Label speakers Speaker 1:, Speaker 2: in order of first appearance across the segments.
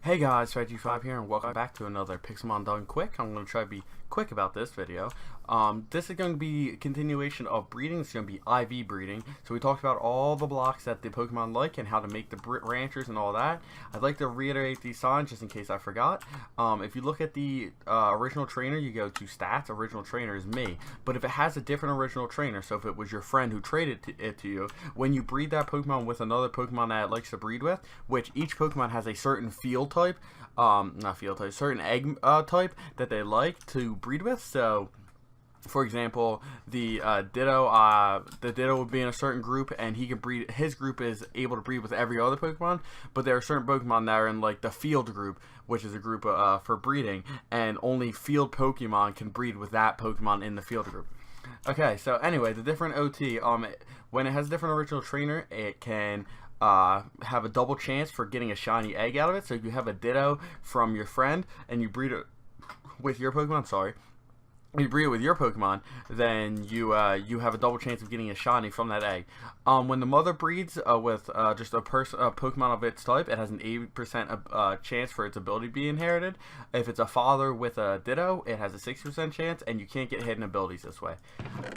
Speaker 1: Hey guys, Reggie5 here, and welcome back to another Pixelmon Done Quick. I'm going to try to be quick about this video. This is going to be a continuation of breeding. It's going to be IV breeding. So we talked about all the blocks that the Pokemon like and how to make the ranchers and all that. I'd like to reiterate these signs just in case I forgot. If you look at the original trainer, you go to stats. Original trainer is me. But if it has a different original trainer, so if it was your friend who traded it to you, when you breed that Pokemon with another Pokemon that it likes to breed with, which each Pokemon has a certain field type, certain egg type that they like to breed with. So for example, the Ditto would be in a certain group, and he can breed. His group is able to breed with every other Pokemon, but there are certain Pokemon that are in like the field group, which is a group for breeding, and only field Pokemon can breed with that Pokemon in the field group. Okay, so anyway, the different OT, when it has a different original trainer, it can have a double chance for getting a shiny egg out of it. So if you have a Ditto from your friend and you breed it with your Pokemon, you breed it with your Pokemon, then you have a double chance of getting a shiny from that egg. When the mother breeds with just a Pokemon of its type, it has an 80% chance for its ability to be inherited. If it's a father with a Ditto, it has a 60% chance, and you can't get hidden abilities this way.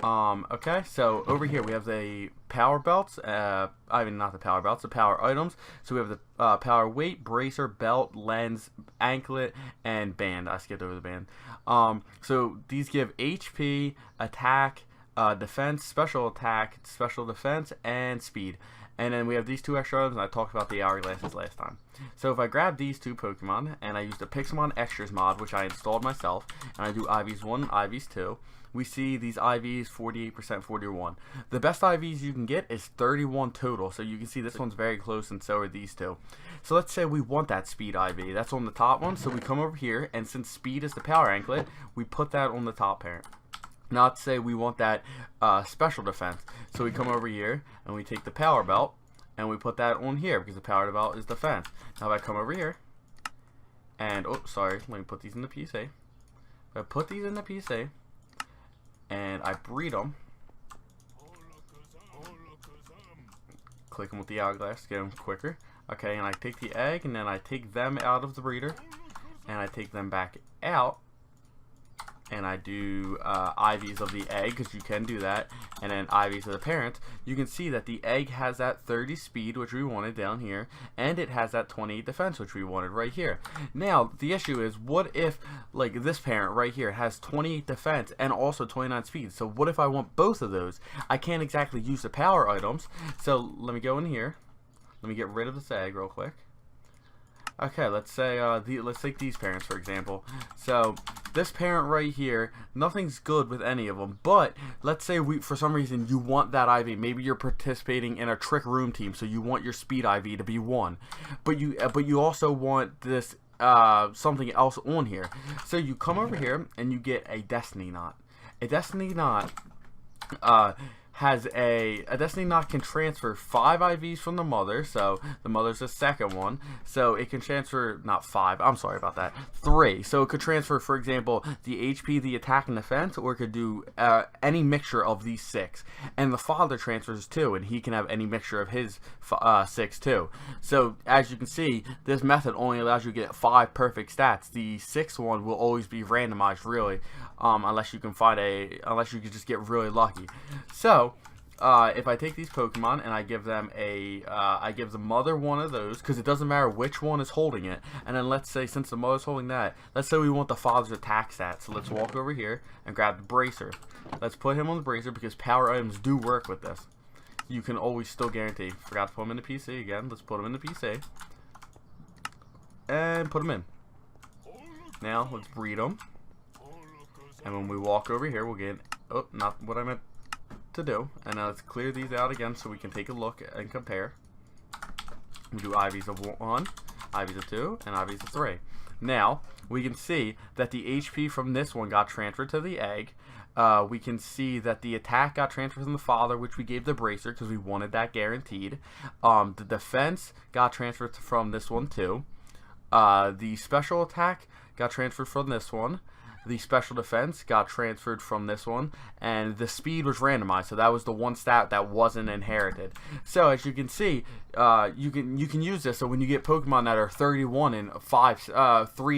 Speaker 1: Okay, so over here we have the power belts. Not the power belts, the power items. So we have the power weight, bracer, belt, lens, anklet, and band. I skipped over the band. So these give HP, attack, defense, special attack, special defense, and speed. And then we have these two extra items, and I talked about the hourglasses last time. So if I grab these two Pokemon, and I use the Pixelmon Extras mod, which I installed myself, and I do IVs 1 and IVs 2, we see these IVs 48%, 41. The best IVs you can get is 31 total, so you can see this one's very close, and so are these two. So let's say we want that speed IV. That's on the top one, so we come over here, and since speed is the power anklet, we put that on the top parent. Now let's say we want that special defense, so we come over here, and we take the power belt, and we put that on here, because the power belt is defense. Now if I come over here, and, let me put these in the PSA. If I put these in the PSA, and I breed them, click them with the hourglass to get them quicker. Okay, and I take the egg, and then I take them out of the breeder, and I take them back out, and I do IVs of the egg, because you can do that, and then IVs of the parent. You can see that the egg has that 30 speed, which we wanted down here, and it has that 28 defense, which we wanted right here. Now, the issue is, what if, like, this parent right here has 28 defense and also 29 speed? So what if I want both of those? I can't exactly use the power items, so let me go in here. Let me get rid of this egg real quick. Okay, let's say let's take these parents for example. So this parent right here, nothing's good with any of them. But let's say for some reason you want that IV. Maybe you're participating in a trick room team, so you want your speed IV to be 1. But you also want this something else on here. So you come over here and you get a Destiny Knot. A Destiny Knot a Destiny Knot can transfer 5 IVs from the mother, so the mother's the second one, so it can transfer, not 5, I'm sorry about that, 3, so it could transfer, for example, the HP, the attack, and defense, or it could do any mixture of these 6, and the father transfers 2, and he can have any mixture of his 6 too. So as you can see, this method only allows you to get 5 perfect stats. The 6th one will always be randomized, really, unless you can just get really lucky. So if I take these Pokemon and I give them I give the mother one of those, because it doesn't matter which one is holding it, and then let's say, since the mother's holding that, let's say we want the father's attack stat, so let's walk over here and grab the bracer. Let's put him on the bracer, because power items do work with this. You can always still guarantee. Forgot to put him in the PC again. Let's put him in the PC and put him in. Now let's breed him, and when we walk over here, we'll get, not what I meant to do, and now let's clear these out again so we can take a look and compare. We do IVs of 1, IVs of 2, and IVs of 3. Now we can see that the HP from this one got transferred to the egg. We can see that the attack got transferred from the father, which we gave the bracer because we wanted that guaranteed. The defense got transferred from this one too. The special attack got transferred from this one. The special defense got transferred from this one, and the speed was randomized, so that was the one stat that wasn't inherited. So as you can see, you can use this. So when you get Pokemon that are 31 and 3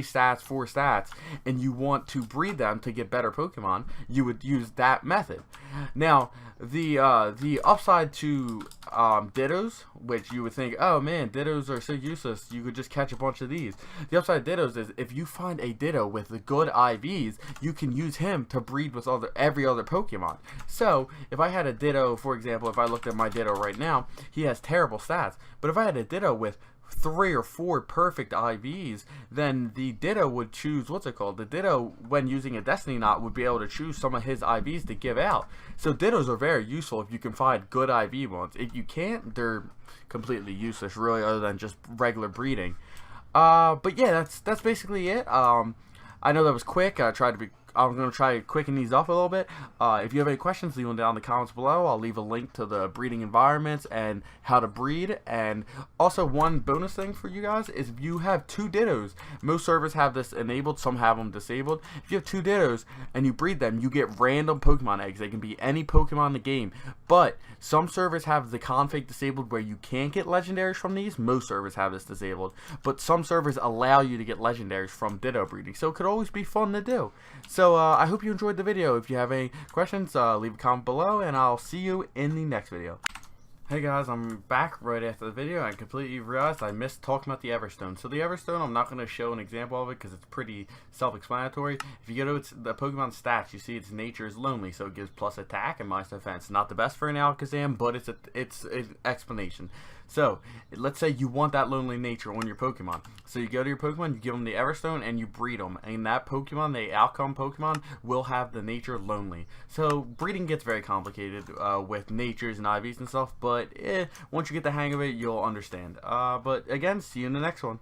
Speaker 1: stats, 4 stats, and you want to breed them to get better Pokemon, you would use that method. Now, the upside to Dittos, which you would think, oh man, Dittos are so useless, you could just catch a bunch of these. The upside to Dittos is if you find a Ditto with the good IVs, you can use him to breed with every other Pokemon. So if I had a Ditto, for example, if I looked at my Ditto right now, he has terrible stats. But if I had a Ditto with 3 or 4 perfect IVs, then the Ditto would choose, the Ditto, when using a Destiny Knot, would be able to choose some of his IVs to give out. So Dittos are very useful if you can find good IV ones. If you can't, they're completely useless, really, other than just regular breeding. But yeah, that's basically it. I know that was quick. I'm going to try quicken these up a little bit. If you have any questions, leave them down in the comments below. I'll leave a link to the breeding environments and how to breed. And also, one bonus thing for you guys is if you have 2 Dittos, most servers have this enabled, some have them disabled. If you have 2 Dittos and you breed them, you get random Pokemon eggs. They can be any Pokemon in the game. But some servers have the config disabled where you can't get legendaries from these. Most servers have this disabled. But some servers allow you to get legendaries from Ditto breeding. So it could always be fun to do. So I hope you enjoyed the video. If you have any questions, leave a comment below, and I'll see you in the next video. Hey guys, I'm back right after the video. I completely realized I missed talking about the Everstone. So the Everstone, I'm not going to show an example of it because it's pretty self-explanatory. If you go to the Pokemon stats, you see its nature is lonely, so it gives plus attack and minus defense. Not the best for an Alakazam, but it's an explanation. So let's say you want that lonely nature on your Pokemon. So you go to your Pokemon, you give them the Everstone, and you breed them. And that Pokemon, the outcome Pokemon, will have the nature lonely. So breeding gets very complicated with natures and IVs and stuff, but once you get the hang of it, you'll understand. But again, see you in the next one.